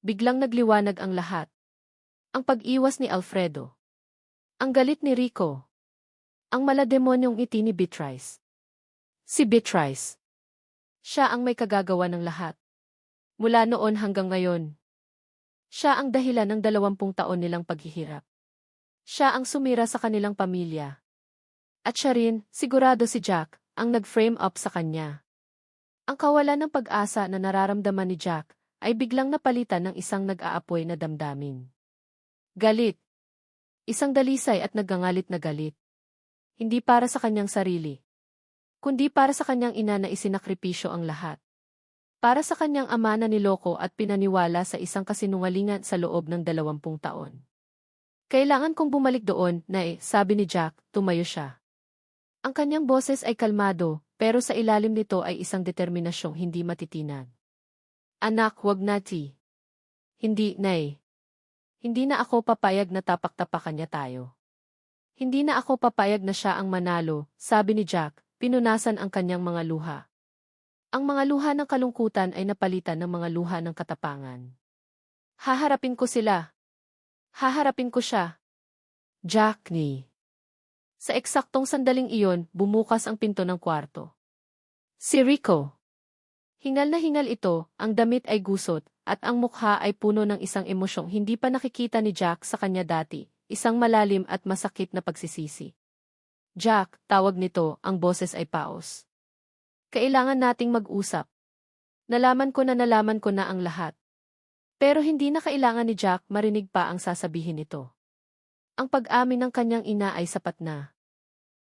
Biglang nagliwanag ang lahat. Ang pag-iwas ni Alfredo. Ang galit ni Rico. Ang malademonyong ngiti ni Beatrice. Si Beatrice. Siya ang may kagagawa ng lahat. Mula noon hanggang ngayon. Siya ang dahilan ng 20 taon nilang paghihirap. Siya ang sumira sa kanilang pamilya. At siya rin, sigurado si Jack, ang nag-frame up sa kanya. Ang kawalan ng pag-asa na nararamdaman ni Jack ay biglang napalitan ng isang nag-aapoy na damdamin. Galit. Isang dalisay at nagangalit na galit. Hindi para sa kanyang sarili, kundi para sa kanyang ina na isinakripisyo ang lahat. Para sa kanyang ama na niloko at pinaniwala sa isang kasinungalingan sa loob ng 20 taon. Kailangan kong bumalik doon, Nay, sabi ni Jack, tumayo siya. Ang kanyang boses ay kalmado, pero sa ilalim nito ay isang determinasyong hindi matitinag. Anak, wag na, T. Hindi, Nay. Hindi na ako papayag na tapak-tapakan niya tayo. Hindi na ako papayag na siya ang manalo, sabi ni Jack, pinunasan ang kanyang mga luha. Ang mga luha ng kalungkutan ay napalitan ng mga luha ng katapangan. Haharapin ko sila. Haharapin ko siya. Jack ni. Sa eksaktong sandaling iyon, bumukas ang pinto ng kwarto. Si Rico. Hingal na hingal ito, ang damit ay gusot, at ang mukha ay puno ng isang emosyong hindi pa nakikita ni Jack sa kanya dati, isang malalim at masakit na pagsisisi. Jack, tawag nito, ang boses ay paos. Kailangan nating mag-usap. Nalaman ko na ang lahat. Pero hindi na kailangan ni Jack marinig pa ang sasabihin nito. Ang pag-amin ng kanyang ina ay sapat na.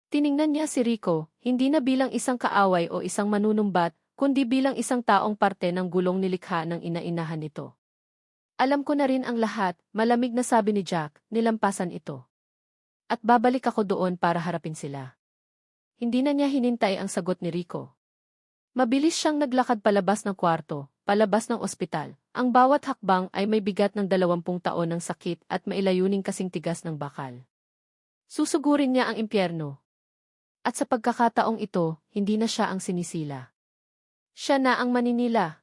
Tiningnan niya si Rico, hindi na bilang isang kaaway o isang manunumbat, kundi bilang isang taong parte ng gulong nilikha ng ina-inahan nito. Alam ko na rin ang lahat, malamig na sabi ni Jack, nilampasan ito. At babalik ako doon para harapin sila. Hindi na niya hinintay ang sagot ni Rico. Mabilis siyang naglakad palabas ng kwarto, palabas ng ospital. Ang bawat hakbang ay may bigat ng 20 taon ng sakit at mailayuning kasing tigas ng bakal. Susugurin niya ang impyerno. At sa pagkakataong ito, hindi na siya ang sinisila. Siya na ang maninila.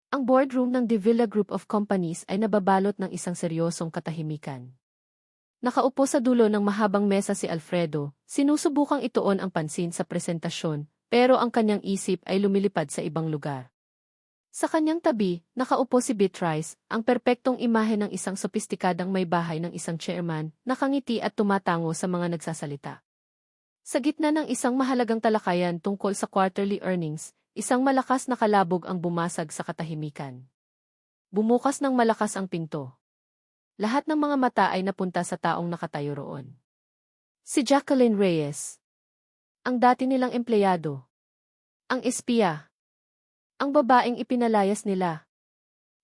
Ang boardroom ng De Villa Group of Companies ay nababalot ng isang seryosong katahimikan. Nakaupo sa dulo ng mahabang mesa si Alfredo, sinusubukang ituon ang pansin sa presentasyon, pero ang kanyang isip ay lumilipad sa ibang lugar. Sa kanyang tabi, nakaupo si Beatrice, ang perpektong imahe ng isang sopistikadang may bahay ng isang chairman, nakangiti at tumatango sa mga nagsasalita. Sa gitna ng isang mahalagang talakayan tungkol sa quarterly earnings, isang malakas na kalabog ang bumasag sa katahimikan. Bumukas ng malakas ang pinto. Lahat ng mga mata ay napunta sa taong nakatayo roon. Si Jacqueline Reyes. Ang dati nilang empleyado. Ang espiya. Ang babaeng ipinalayas nila.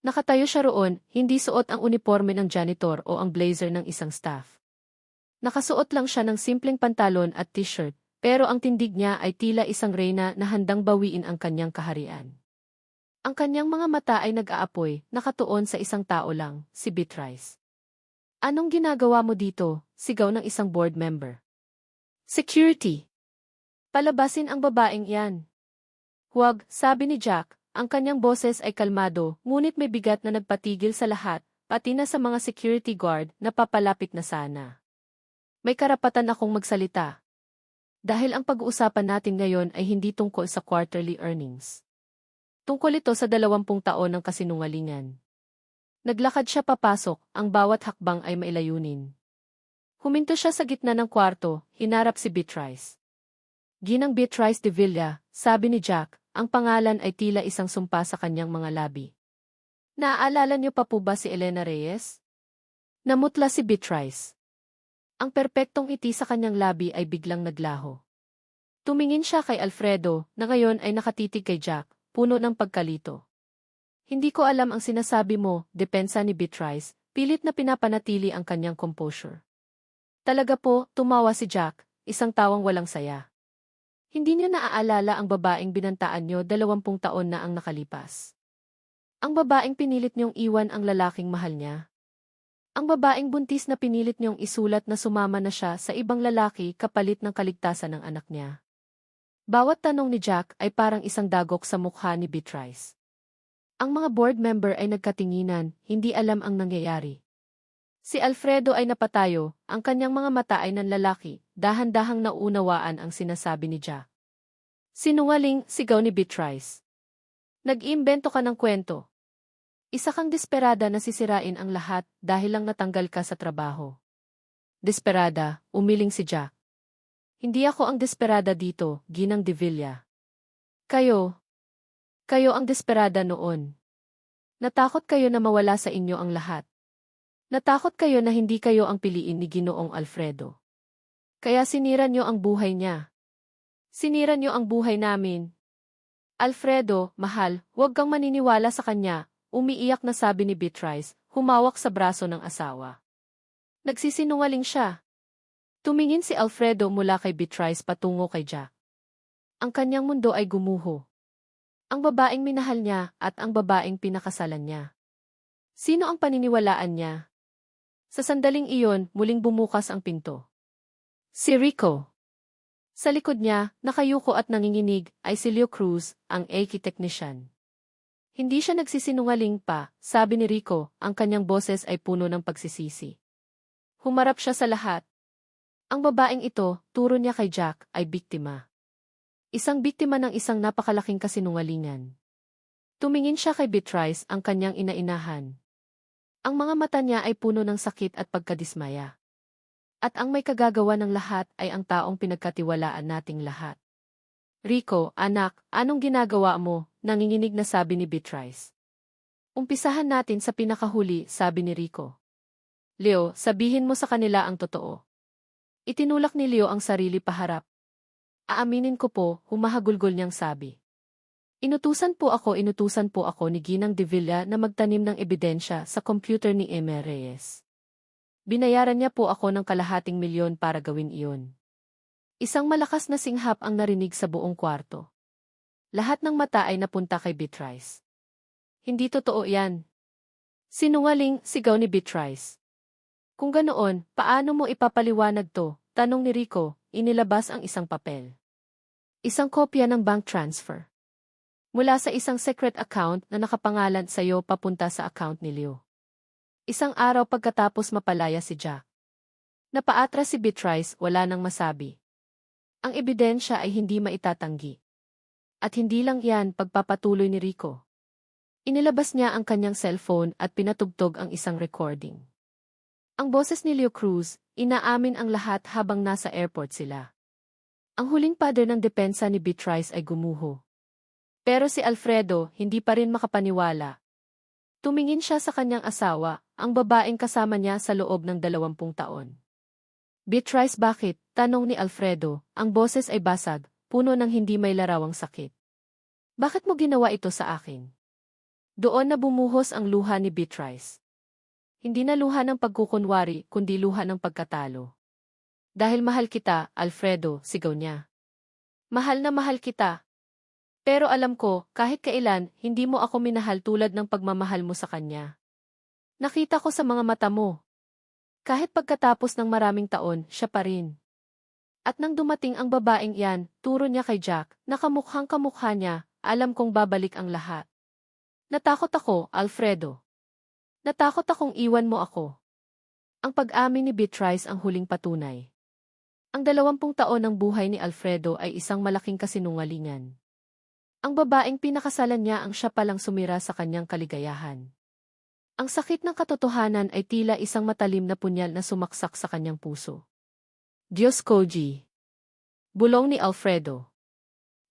Nakatayo siya roon, hindi suot ang uniforme ng janitor o ang blazer ng isang staff. Nakasuot lang siya ng simpleng pantalon at t-shirt, pero ang tindig niya ay tila isang reyna na handang bawiin ang kanyang kaharian. Ang kanyang mga mata ay nag-aapoy, nakatuon sa isang tao lang, si Beatrice. Anong ginagawa mo dito? Sigaw ng isang board member. Security! Palabasin ang babaeng yan. Huwag, sabi ni Jack, ang kanyang boses ay kalmado, ngunit may bigat na nagpatigil sa lahat, pati na sa mga security guard na papalapit na sana. May karapatan akong magsalita. Dahil ang pag-uusapan natin ngayon ay hindi tungkol sa quarterly earnings. Tungkol ito sa 20 taon ng kasinungalingan. Naglakad siya papasok, ang bawat hakbang ay mailayunin. Huminto siya sa gitna ng kwarto, hinarap si Beatrice. Ginang Beatrice de Villa, sabi ni Jack, ang pangalan ay tila isang sumpa sa kanyang mga labi. Naaalala niyo pa po ba si Elena Reyes? Namutla si Beatrice. Ang perpektong ngiti sa kanyang labi ay biglang naglaho. Tumingin siya kay Alfredo, na ngayon ay nakatitig kay Jack, puno ng pagkalito. Hindi ko alam ang sinasabi mo, depensa ni Beatrice, pilit na pinapanatili ang kanyang composure. Talaga po, tumawa si Jack, isang tawang walang saya. Hindi niya naaalala ang babaeng binantaan niyo 20 taon na ang nakalipas. Ang babaeng pinilit niyong iwan ang lalaking mahal niya. Ang babaeng buntis na pinilit niyong isulat na sumama na siya sa ibang lalaki kapalit ng kaligtasan ng anak niya. Bawat tanong ni Jack ay parang isang dagok sa mukha ni Beatrice. Ang mga board member ay nagkatinginan, hindi alam ang nangyayari. Si Alfredo ay napatayo, ang kanyang mga mata ay nanlalaki, dahan-dahang nauunawaan ang sinasabi ni Jack. Sinungaling, sigaw ni Beatrice. Nag-iimbento ka ng kwento. Isa kang desperada na sisirain ang lahat dahil lang natanggal ka sa trabaho. Desperada, umiling si Jack. Hindi ako ang desperada dito, Ginang de Villa. Kayo ang desperada noon. Natakot kayo na mawala sa inyo ang lahat. Natakot kayo na hindi kayo ang piliin ni Ginoong Alfredo. Kaya sinira niyo ang buhay niya. Sinira niyo ang buhay namin. Alfredo, mahal, huwag kang maniniwala sa kanya, umiiyak na sabi ni Beatrice, humawak sa braso ng asawa. Nagsisinungaling siya. Tumingin si Alfredo mula kay Beatrice patungo kay Jack. Ang kanyang mundo ay gumuho. Ang babaeng minahal niya at ang babaeng pinakasalan niya. Sino ang paniniwalaan niya? Sa sandaling iyon, muling bumukas ang pinto. Si Rico. Sa likod niya, nakayuko at nanginginig, ay si Leo Cruz, ang AK technician. Hindi siya nagsisinungaling pa, sabi ni Rico, ang kanyang boses ay puno ng pagsisisi. Humarap siya sa lahat. Ang babaeng ito, turo niya kay Jack, ay biktima. Isang biktima ng isang napakalaking kasinungalingan. Tumingin siya kay Beatrice, ang kanyang inainahan. Ang mga mata niya ay puno ng sakit at pagkadismaya. At ang may kagagawa ng lahat ay ang taong pinagkatiwalaan nating lahat. Rico, anak, anong ginagawa mo? Nanginginig na sabi ni Beatrice. Umpisahan natin sa pinakahuli, sabi ni Rico. Leo, sabihin mo sa kanila ang totoo. Itinulak ni Leo ang sarili paharap. Aaminin ko po, humahagulgol niyang sabi. Inutusan po ako ni Ginang de Villa na magtanim ng ebidensya sa computer ni Emer Reyes. Binayaran niya po ako ng ₱250,000 para gawin iyon. Isang malakas na singhap ang narinig sa buong kwarto. Lahat ng mata ay napunta kay Beatrice. Hindi totoo yan. Sinungaling, sigaw ni Beatrice. Kung ganoon, paano mo ipapaliwanag to? Tanong ni Rico, inilabas ang isang papel. Isang kopya ng bank transfer. Mula sa isang secret account na nakapangalan sa iyo papunta sa account ni Leo. Isang araw pagkatapos mapalaya si Jack. Napaatras si Beatrice, wala nang masabi. Ang ebidensya ay hindi maitatanggi. At hindi lang yan, pagpapatuloy ni Rico. Inilabas niya ang kanyang cellphone at pinatugtog ang isang recording. Ang boses ni Leo Cruz, inaamin ang lahat habang nasa airport sila. Ang huling pader ng depensa ni Beatrice ay gumuho. Pero si Alfredo, hindi pa rin makapaniwala. Tumingin siya sa kanyang asawa, ang babaeng kasama niya sa loob ng 20 taon. Beatrice, bakit? Tanong ni Alfredo, ang boses ay basag, puno ng hindi may larawang sakit. Bakit mo ginawa ito sa akin? Doon na bumuhos ang luha ni Beatrice. Hindi na luha ng pagkukunwari, kundi luha ng pagkatalo. Dahil mahal kita, Alfredo, sigaw niya. Mahal na mahal kita. Pero alam ko, kahit kailan, hindi mo ako minahal tulad ng pagmamahal mo sa kanya. Nakita ko sa mga mata mo. Kahit pagkatapos ng maraming taon, siya pa rin. At nang dumating ang babaeng iyan, turo niya kay Jack, nakamukhang kamukha niya, alam kong babalik ang lahat. Natakot ako, Alfredo. Natakot akong iwan mo ako. Ang pag-amin ni Beatrice ang huling patunay. Ang 20 taon ng buhay ni Alfredo ay isang malaking kasinungalingan. Ang babaeng pinakasalan niya ang siya palang sumira sa kanyang kaligayahan. Ang sakit ng katotohanan ay tila isang matalim na punyal na sumaksak sa kanyang puso. Diyos ko, G. Bulong ni Alfredo.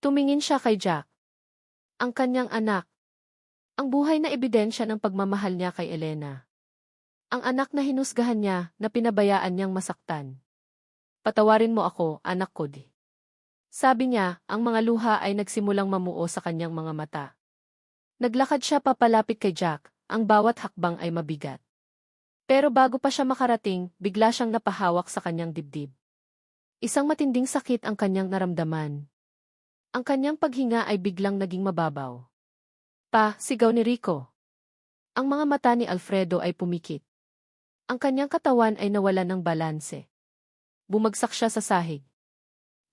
Tumingin siya kay Jack. Ang kanyang anak. Ang buhay na ebidensya ng pagmamahal niya kay Elena. Ang anak na hinusgahan niya, na pinabayaan niyang masaktan. Patawarin mo ako, anak ko, di. Sabi niya, ang mga luha ay nagsimulang mamuo sa kanyang mga mata. Naglakad siya papalapit kay Jack, ang bawat hakbang ay mabigat. Pero bago pa siya makarating, bigla siyang napahawak sa kanyang dibdib. Isang matinding sakit ang kanyang naramdaman. Ang kanyang paghinga ay biglang naging mababaw. Pa, sigaw ni Rico. Ang mga mata ni Alfredo ay pumikit. Ang kanyang katawan ay nawalan ng balanse. Bumagsak siya sa sahig.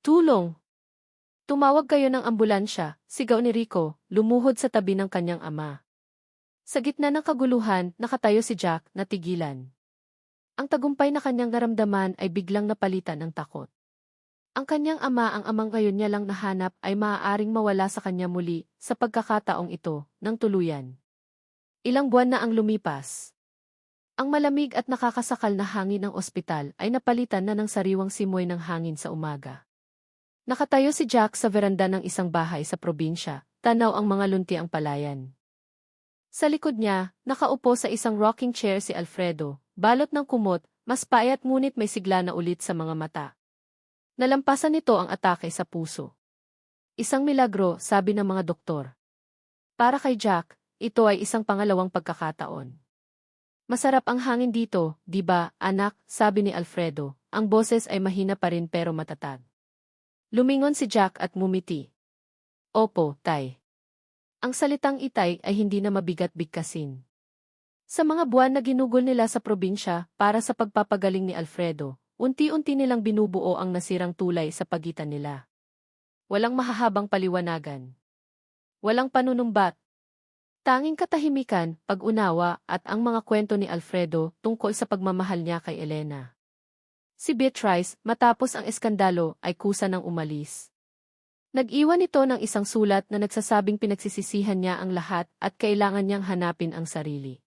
Tulong! Tumawag kayo ng ambulansya, sigaw ni Rico, lumuhod sa tabi ng kanyang ama. Sa gitna ng kaguluhan, nakatayo si Jack, natigilan. Ang tagumpay na kanyang naramdaman ay biglang napalitan ng takot. Ang kanyang ama, ang amang ngayon niya lang nahanap, ay maaaring mawala sa kanya muli, sa pagkakataong ito, ng tuluyan. Ilang buwan na ang lumipas. Ang malamig at nakakasakal na hangin ng ospital ay napalitan na ng sariwang simoy ng hangin sa umaga. Nakatayo si Jack sa veranda ng isang bahay sa probinsya, tanaw ang mga lunti ang palayan. Sa likod niya, nakaupo sa isang rocking chair si Alfredo, balot ng kumot, mas payat ngunit may sigla na ulit sa mga mata. Nalampasan nito ang atake sa puso. Isang milagro, sabi ng mga doktor. Para kay Jack, ito ay isang pangalawang pagkakataon. Masarap ang hangin dito, di ba, anak, sabi ni Alfredo, ang boses ay mahina pa rin pero matatag. Lumingon si Jack at ngumiti. Opo, tay. Ang salitang itay ay hindi na mabigat bigkasin. Sa mga buwan na ginugol nila sa probinsya para sa pagpapagaling ni Alfredo, unti-unti nilang binubuo ang nasirang tulay sa pagitan nila. Walang mahahabang paliwanagan. Walang panunumbat. Tanging katahimikan, pag-unawa at ang mga kwento ni Alfredo tungkol sa pagmamahal niya kay Elena. Si Beatrice, matapos ang eskandalo, ay kusa ng umalis. Nag-iwan ito ng isang sulat na nagsasabing pinagsisisihan niya ang lahat at kailangan niyang hanapin ang sarili.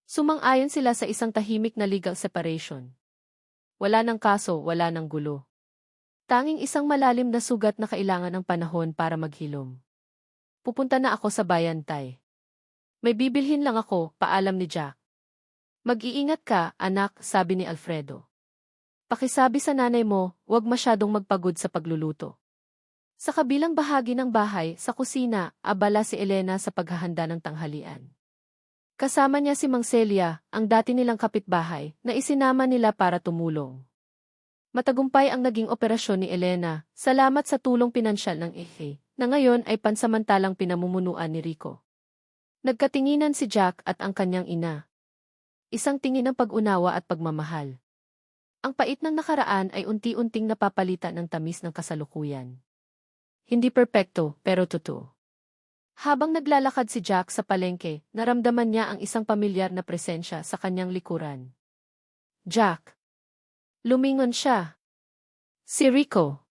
Sumang-ayon sila sa isang tahimik na legal separation. Wala ng kaso, wala ng gulo. Tanging isang malalim na sugat na kailangan ng panahon para maghilom. Pupunta na ako sa bayan, Tay. May bibilhin lang ako, paalam ni Jack. Mag-iingat ka, anak, sabi ni Alfredo. Pakisabi sa nanay mo, huwag masyadong magpagod sa pagluluto. Sa kabilang bahagi ng bahay, sa kusina, abala si Elena sa paghahanda ng tanghalian. Kasama niya si Mang Celia, ang dati nilang kapitbahay, na isinama nila para tumulong. Matagumpay ang naging operasyon ni Elena, salamat sa tulong pinansyal ng Ehe, na ngayon ay pansamantalang pinamumunuan ni Rico. Nagkatinginan si Jack at ang kanyang ina. Isang tingin ng pag-unawa at pagmamahal. Ang pait ng nakaraan ay unti-unting napapalitan ng tamis ng kasalukuyan. Hindi perpekto, pero totoo. Habang naglalakad si Jack sa palengke, naramdaman niya ang isang pamilyar na presensya sa kanyang likuran. Jack. Lumingon siya. Si Rico.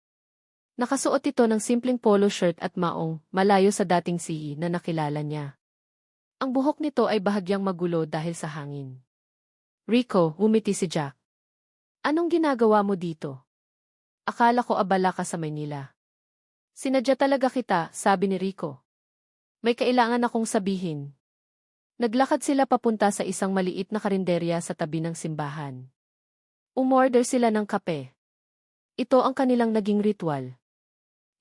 Nakasuot ito ng simpleng polo shirt at maong, malayo sa dating sihi na nakilala niya. Ang buhok nito ay bahagyang magulo dahil sa hangin. Rico, umiti si Jack. Anong ginagawa mo dito? Akala ko abala ka sa Maynila. Sinadya talaga kita, sabi ni Rico. May kailangan akong sabihin. Naglakad sila papunta sa isang maliit na karinderya sa tabi ng simbahan. Umorder sila ng kape. Ito ang kanilang naging ritual.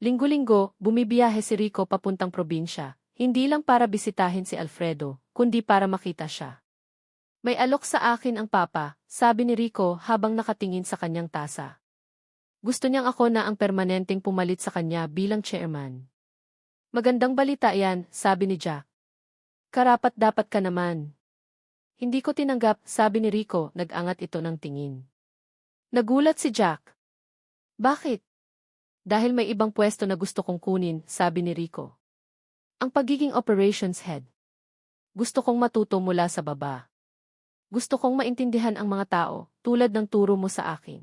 Linggo-linggo, bumibiyahe si Rico papuntang probinsya, hindi lang para bisitahin si Alfredo, kundi para makita siya. May alok sa akin ang papa, sabi ni Rico habang nakatingin sa kanyang tasa. Gusto niyang ako na ang permanenteng pumalit sa kanya bilang chairman. Magandang balita yan, sabi ni Jack. Karapat-dapat ka naman. Hindi ko tinanggap, sabi ni Rico, nag-angat ito ng tingin. Nagulat si Jack. Bakit? Dahil may ibang pwesto na gusto kong kunin, sabi ni Rico. Ang pagiging operations head. Gusto kong matuto mula sa baba. Gusto kong maintindihan ang mga tao, tulad ng turo mo sa akin.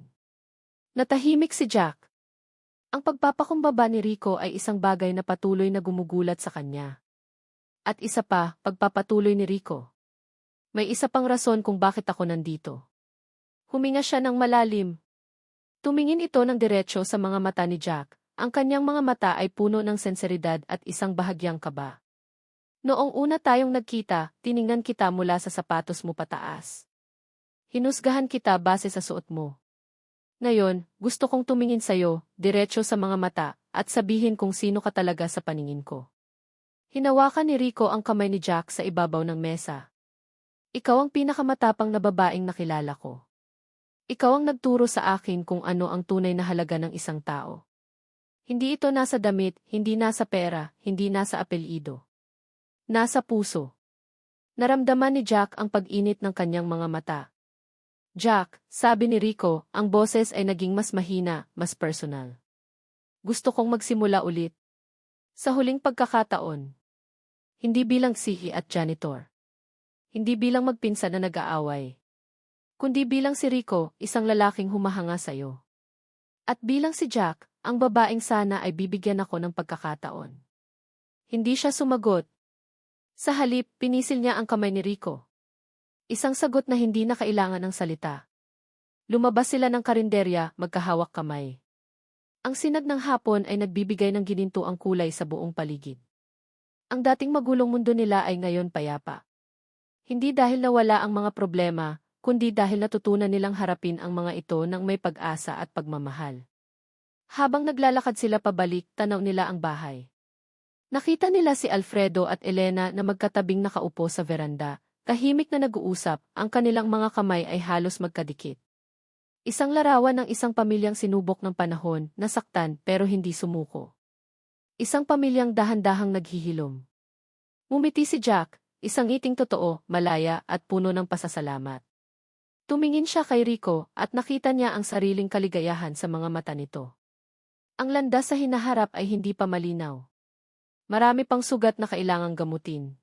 Natahimik si Jack. Ang pagpapakumbaba ni Rico ay isang bagay na patuloy na gumugulat sa kanya. At isa pa, pagpapatuloy ni Rico. May isa pang rason kung bakit ako nandito. Huminga siya ng malalim. Tumingin ito ng diretsyo sa mga mata ni Jack. Ang kanyang mga mata ay puno ng senseridad at isang bahagyang kaba. Noong una tayong nagkita, tiningnan kita mula sa sapatos mo pataas. Hinusgahan kita base sa suot mo. Ngayon, gusto kong tumingin sa'yo, diretsyo sa mga mata, at sabihin kung sino ka talaga sa paningin ko. Hinawakan ni Rico ang kamay ni Jack sa ibabaw ng mesa. Ikaw ang pinakamatapang na babaeng nakilala ko. Ikaw ang nagturo sa akin kung ano ang tunay na halaga ng isang tao. Hindi ito nasa damit, hindi nasa pera, hindi nasa apelyido. Nasa puso. Naramdaman ni Jack ang pag-init ng kanyang mga mata. Jack, sabi ni Rico, ang boses ay naging mas mahina, mas personal. Gusto kong magsimula ulit. Sa huling pagkakataon. Hindi bilang sihi at janitor. Hindi bilang magpinsan na nag-aaway. Kundi bilang si Rico, isang lalaking humahanga sa'yo. At bilang si Jack, ang babaeng sana ay bibigyan ako ng pagkakataon. Hindi siya sumagot. Sa halip, pinisil niya ang kamay ni Rico. Isang sagot na hindi na kailangan ng salita. Lumabas sila ng karinderya, magkahawak kamay. Ang sinag ng hapon ay nagbibigay ng ginintuang kulay sa buong paligid. Ang dating magulong mundo nila ay ngayon payapa. Hindi dahil nawala ang mga problema, kundi dahil natutunan nilang harapin ang mga ito ng may pag-asa at pagmamahal. Habang naglalakad sila pabalik, tanaw nila ang bahay. Nakita nila si Alfredo at Elena na magkatabing nakaupo sa veranda. Tahimik na nag-uusap, ang kanilang mga kamay ay halos magkadikit. Isang larawan ng isang pamilyang sinubok ng panahon, nasaktan pero hindi sumuko. Isang pamilyang dahan-dahang naghihilom. Ngumiti si Jack, isang ngiting totoo, malaya at puno ng pasasalamat. Tumingin siya kay Rico at nakita niya ang sariling kaligayahan sa mga mata nito. Ang landas sa hinaharap ay hindi pa malinaw. Marami pang sugat na kailangang gamutin.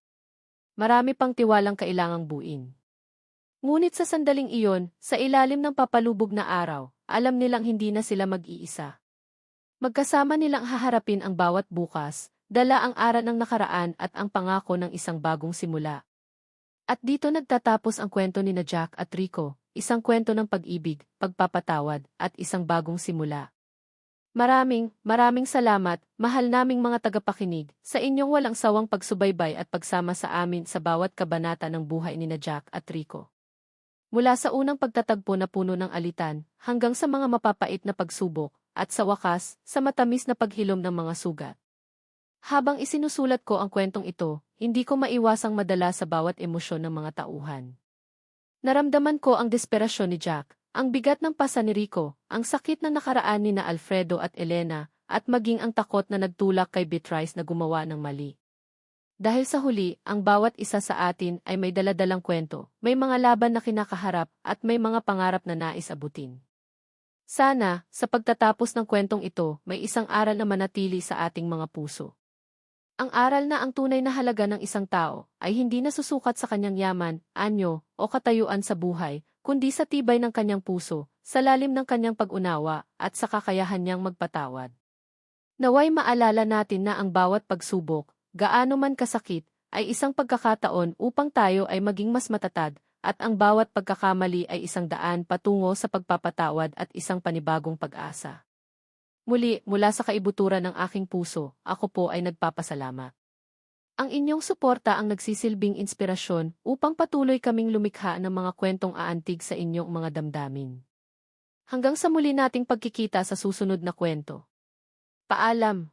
Marami pang tiwalang kailangang buuin. Ngunit sa sandaling iyon, sa ilalim ng papalubog na araw, alam nilang hindi na sila mag-iisa. Magkasama nilang haharapin ang bawat bukas, dala ang aral ng nakaraan at ang pangako ng isang bagong simula. At dito nagtatapos ang kwento ni na Jack at Rico, isang kwento ng pag-ibig, pagpapatawad, at isang bagong simula. Maraming salamat, mahal naming mga tagapakinig, sa inyong walang sawang pagsubaybay at pagsama sa amin sa bawat kabanata ng buhay ni na Jack at Rico. Mula sa unang pagtatagpo na puno ng alitan, hanggang sa mga mapapait na pagsubok, at sa wakas, sa matamis na paghilom ng mga sugat. Habang isinusulat ko ang kwentong ito, hindi ko maiwasang madala sa bawat emosyon ng mga tauhan. Naramdaman ko ang desperasyon ni Jack, ang bigat ng pasa ni Rico, ang sakit na nakaraan ni na Alfredo at Elena, at maging ang takot na nagtulak kay Beatrice na gumawa ng mali. Dahil sa huli, ang bawat isa sa atin ay may daladalang kwento, may mga laban na kinakaharap at may mga pangarap na nais abutin. Sana, sa pagtatapos ng kwentong ito, may isang aral na manatili sa ating mga puso. Ang aral na ang tunay na halaga ng isang tao ay hindi nasusukat sa kanyang yaman, anyo, o katayuan sa buhay, kundi sa tibay ng kanyang puso, sa lalim ng kanyang pag-unawa, at sa kakayahan niyang magpatawad. Naway maalala natin na ang bawat pagsubok, gaano man kasakit, ay isang pagkakataon upang tayo ay maging mas matatag, at ang bawat pagkakamali ay isang daan patungo sa pagpapatawad at isang panibagong pag-asa. Muli, mula sa kaibuturan ng aking puso, ako po ay nagpapasalamat. Ang inyong suporta ang nagsisilbing inspirasyon upang patuloy kaming lumikha ng mga kwentong aantig sa inyong mga damdamin. Hanggang sa muli nating pagkikita sa susunod na kwento. Paalam!